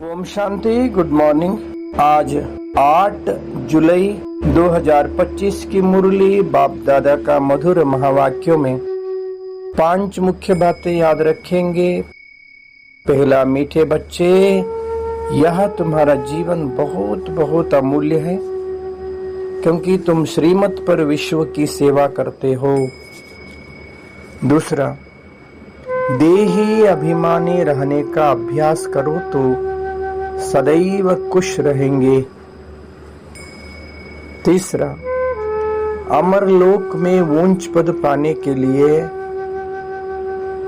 Om Shanti. Good morning. आज 8 जुलाई 2025 की मुरली बाप दादा का मधुर महावाक्यों में 5 मुख्य बातें याद रखेंगे। पहला, मीठे बच्चे, यह तुम्हारा जीवन बहुत बहुत अमूल्य है क्योंकि तुम श्रीमत पर विश्व की सेवा करते हो। दूसरा, देही अभिमानी रहने का अभ्यास करो तो सदैव खुश रहेंगे। तीसरा, अमर लोक में ऊंच पद पाने के लिए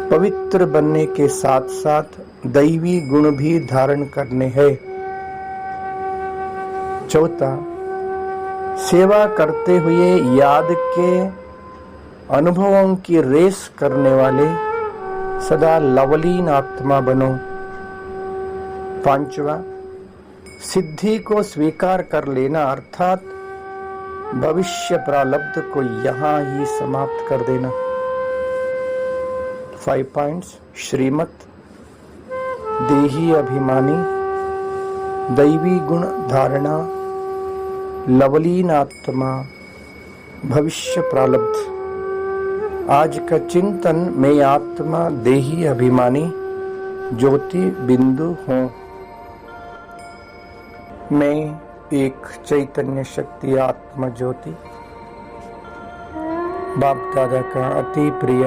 पवित्र बनने के साथ साथ दैवी गुण भी धारण करने हैं। चौथा, सेवा करते हुए याद के अनुभवों की रेस करने वाले सदा लवलीन आत्मा बनो। पांचवा, सिद्धि को स्वीकार कर लेना अर्थात भविष्य प्रारब्ध को यहाँ ही समाप्त कर देना। 5 पॉइंट्स। श्रीमत, देही अभिमानी, दैवी गुण धारणा, लवलीन आत्मा, भविष्य प्रारब्ध। आज का चिंतन, मैं आत्मा देही अभिमानी ज्योति बिंदु हूँ। मैं एक चैतन्य शक्ति आत्मा ज्योति बाप दादा का अति प्रिय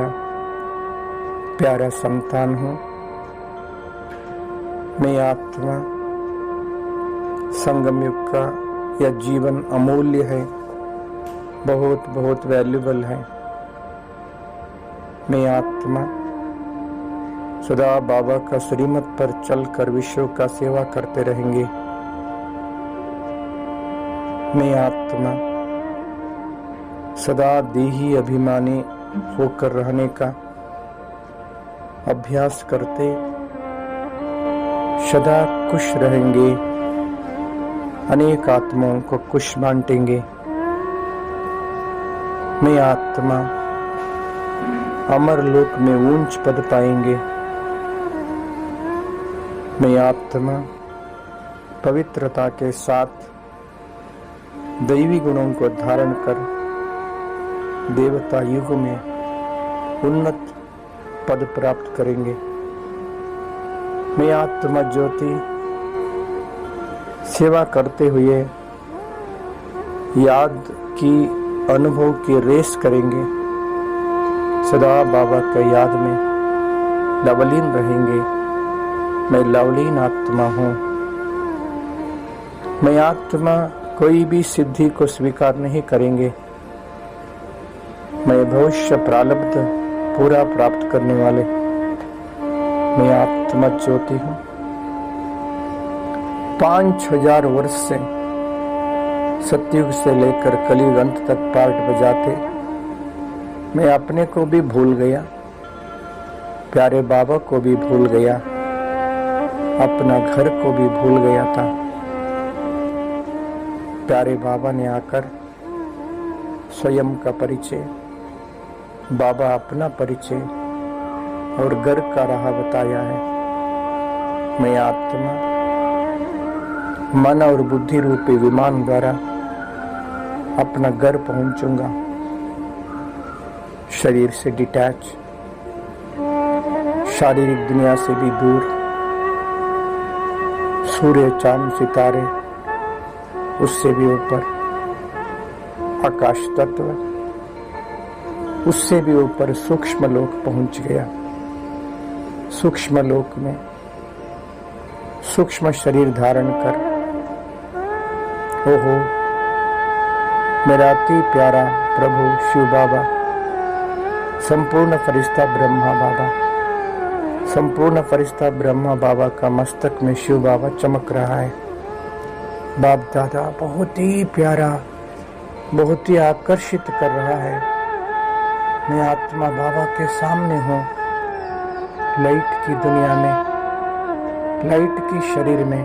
प्यारा संतान हूँ। मैं आत्मा संगम युग का यह जीवन अमूल्य है, बहुत बहुत वैल्यूबल है। मैं आत्मा सदा बाबा का श्रीमत पर चलकर विश्व का सेवा करते रहेंगे। मैं आत्मा सदा देही अभिमानी होकर रहने का अभ्यास करते सदा खुश रहेंगे, अनेक आत्माओं को खुश बांटेंगे। मैं आत्मा अमर लोक में ऊंच पद पाएंगे। मैं आत्मा पवित्रता के साथ दैवी गुणों को धारण कर देवता युग में उन्नत पद प्राप्त करेंगे। मैं आत्मा ज्योति सेवा करते हुए याद की अनुभव की रेस करेंगे। सदा बाबा के याद में लवलीन रहेंगे। मैं लवलीन आत्मा हूँ। मैं आत्मा कोई भी सिद्धि को स्वीकार नहीं करेंगे। मैं भविष्य प्रारब्ध पूरा प्राप्त करने वाले मैं आत्मा ज्योति हूँ। 5000 वर्ष से सतयुग से लेकर कलयुग अंत तक पार्ट बजाते मैं अपने को भी भूल गया, प्यारे बाबा को भी भूल गया, अपना घर को भी भूल गया था। प्यारे बाबा ने आकर स्वयं का परिचय, बाबा अपना परिचय और घर का राह बताया है। मैं आत्मा मन और बुद्धि रूपी विमान द्वारा अपना घर पहुंचूंगा, शरीर से डिटैच, शारीरिक दुनिया से भी दूर। सूर्य चांद सितारे उससे भी ऊपर, आकाश तत्व उससे भी ऊपर सूक्ष्म लोक पहुंच गया। सूक्ष्म लोक में सूक्ष्म शरीर धारण कर, ओहो मेरा अति प्यारा प्रभु शिव बाबा, संपूर्ण फरिश्ता ब्रह्मा बाबा, संपूर्ण फरिश्ता ब्रह्मा बाबा का मस्तक में शिव बाबा चमक रहा है। बाप दादा बहुत ही प्यारा, बहुत ही आकर्षित कर रहा है। मैं आत्मा बाबा के सामने हूँ, लाइट की दुनिया में, लाइट की शरीर में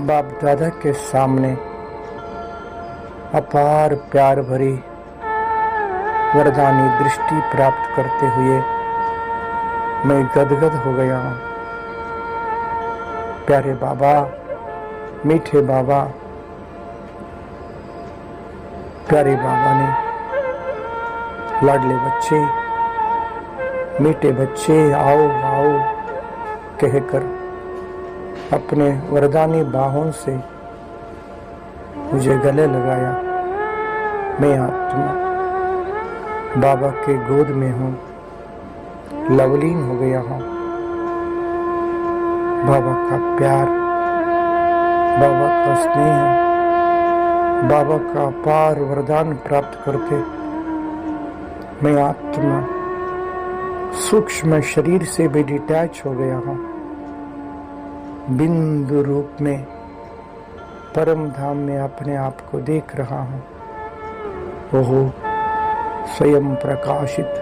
बाप दादा के सामने अपार प्यार भरी वरदानी दृष्टि प्राप्त करते हुए मैं गदगद हो गया हूँ। प्यारे बाबा, मीठे बाबा, प्यारे बाबा ने लाडले बच्चे, मीठे बच्चे आओ आओ कहकर अपने वरदानी बाहों से मुझे गले लगाया। मैं आत्मा बाबा के गोद में हूँ, लवलीन हो गया हूँ। बाबा का प्यार, बाबा का स्नेह, बाबा का अपार वरदान प्राप्त करके मैं आत्मा सूक्ष्म शरीर से भी डिटैच हो गया हूँ। बिंदु रूप में परम धाम में अपने आप को देख रहा हूँ। ओहो स्वयं प्रकाशित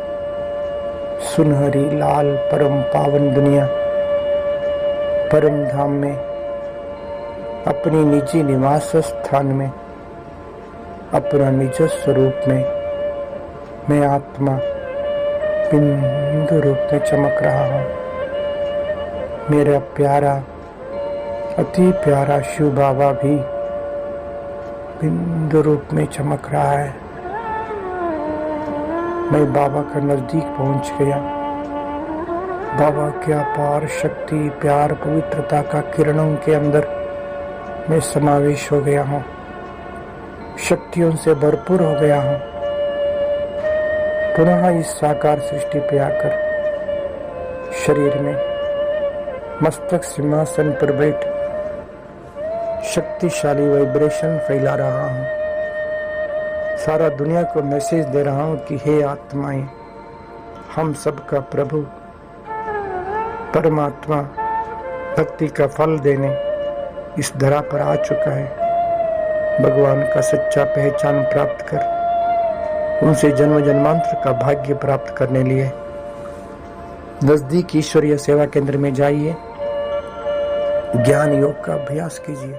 सुनहरी लाल परम पावन दुनिया परम धाम में अपनी निजी निवास स्थान में अपना निज स्वरूप में मैं आत्मा बिंदु रूप में चमक रहा हूँ। मेरा प्यारा अति प्यारा शिव बाबा भी बिंदु रूप में चमक रहा है। मैं बाबा का नजदीक पहुंच गया। बाबा के अपार शक्ति, प्यार, पवित्रता का किरणों के अंदर मैं समावेश हो गया हूँ। शक्तियों से भरपूर हो गया हूँ। पुनः इस साकार सृष्टि पे आकर शरीर में मस्तक सिंहासन पर बैठ शक्तिशाली वाइब्रेशन फैला रहा हूँ। सारा दुनिया को मैसेज दे रहा हूँ कि हे आत्माएं, हम सबका प्रभु परमात्मा भक्ति का फल देने इस धरा पर आ चुका है। भगवान का सच्चा पहचान प्राप्त कर उनसे जन्म जन्मांतर का भाग्य प्राप्त करने लिए नजदीक ईश्वरीय सेवा केंद्र में जाइए, ज्ञान योग का अभ्यास कीजिए।